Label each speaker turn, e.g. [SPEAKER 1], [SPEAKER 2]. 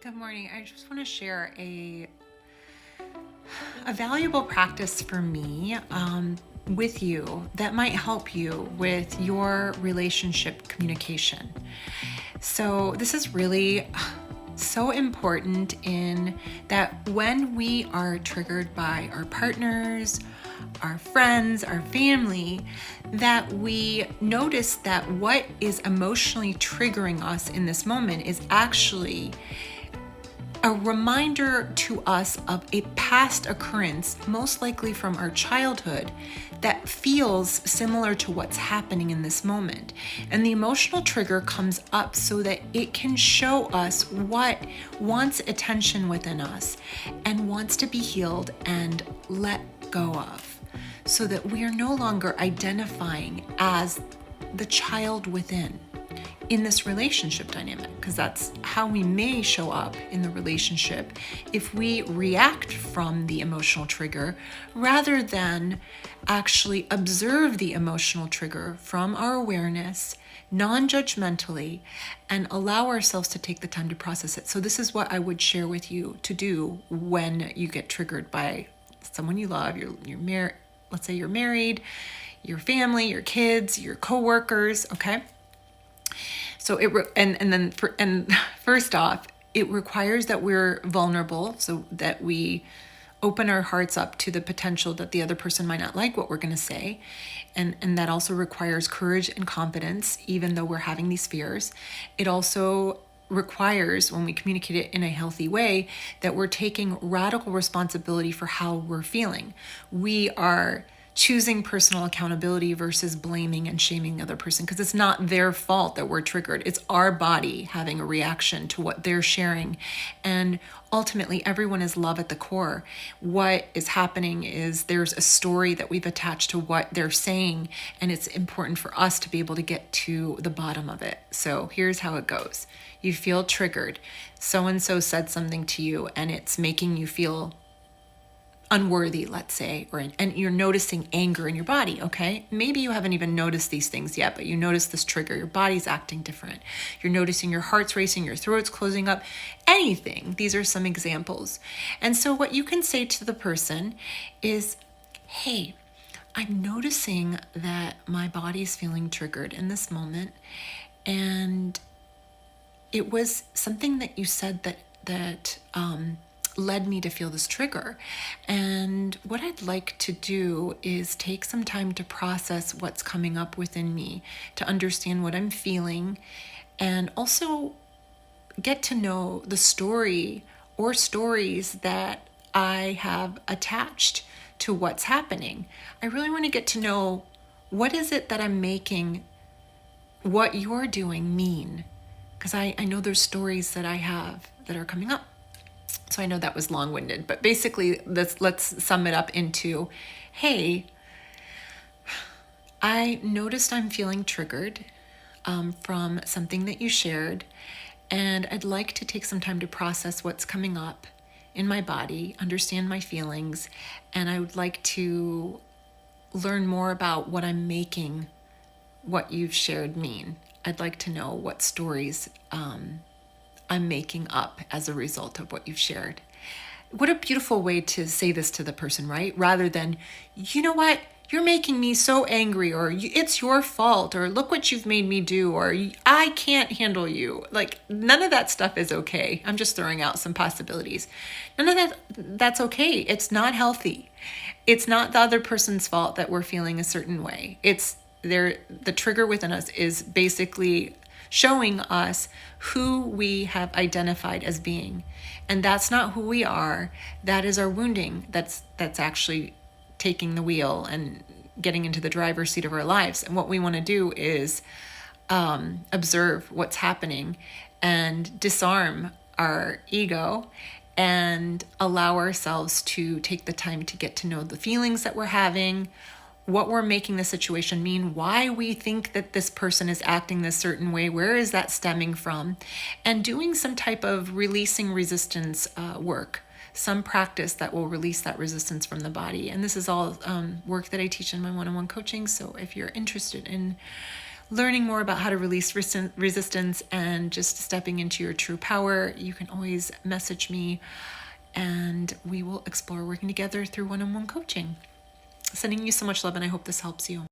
[SPEAKER 1] Good morning. I just want to share a valuable practice for me with you that might help you with your relationship communication. So this is really so important in that when we are triggered by our partners, our friends, our family, that we notice that what is emotionally triggering us in this moment is actually a reminder to us of a past occurrence, most likely from our childhood, that feels similar to what's happening in this moment. And the emotional trigger comes up so that it can show us what wants attention within us and wants to be healed and let go of, so that we are no longer identifying as the child within in this relationship dynamic, because that's how we may show up in the relationship if we react from the emotional trigger rather than actually observe the emotional trigger from our awareness non-judgmentally and allow ourselves to take the time to process it. So this is what I would share with you to do when you get triggered by someone you love. You're married, let's say you're married, your family, your kids, your coworkers, okay? So first off, it requires that we're vulnerable, so that we open our hearts up to the potential that the other person might not like what we're going to say. And that also requires courage and confidence, even though we're having these fears. It also requires, when we communicate it in a healthy way, that we're taking radical responsibility for how we're feeling. We are choosing personal accountability versus blaming and shaming the other person, because it's not their fault that we're triggered. It's our body having a reaction to what they're sharing. And ultimately, everyone is love at the core. What is happening is there's a story that we've attached to what they're saying, and it's important for us to be able to get to the bottom of it. So here's how it goes. You feel triggered. So-and-so said something to you, and it's making you feel unworthy, let's say, and you're noticing anger in your body, okay? Maybe you haven't even noticed these things yet, but you notice this trigger. Your body's acting different. You're noticing your heart's racing, your throat's closing up, anything. These are some examples. And so what you can say to the person is, hey, I'm noticing that my body's feeling triggered in this moment, and it was something that you said that led me to feel this trigger. And what I'd like to do is take some time to process what's coming up within me, to understand what I'm feeling, and also get to know the story or stories that I have attached to what's happening. I really want to get to know, what is it that I'm making what you're doing mean? Because I know there's stories that I have that are coming up. So I know that was long-winded, but basically let's sum it up into, hey, I noticed I'm feeling triggered from something that you shared, and I'd like to take some time to process what's coming up in my body, understand my feelings, and I would like to learn more about what I'm making what you've shared mean. I'd like to know what stories I'm making up as a result of what you've shared. What a beautiful way to say this to the person, right? Rather than, you know what, you're making me so angry, or it's your fault, or look what you've made me do, or I can't handle you. Like, none of that stuff is okay. I'm just throwing out some possibilities. None of that's okay. It's not healthy. It's not the other person's fault that we're feeling a certain way. It's the trigger within us is basically showing us who we have identified as being. And that's not who we are. That is our wounding. That's actually taking the wheel and getting into the driver's seat of our lives. And what we want to do is observe what's happening and disarm our ego and allow ourselves to take the time to get to know the feelings that we're having, what we're making the situation mean, why we think that this person is acting this certain way, where is that stemming from, and doing some type of releasing resistance work, some practice that will release that resistance from the body. And this is all work that I teach in my one-on-one coaching. So if you're interested in learning more about how to release resistance and just stepping into your true power, you can always message me and we will explore working together through one-on-one coaching. Sending you so much love, and I hope this helps you.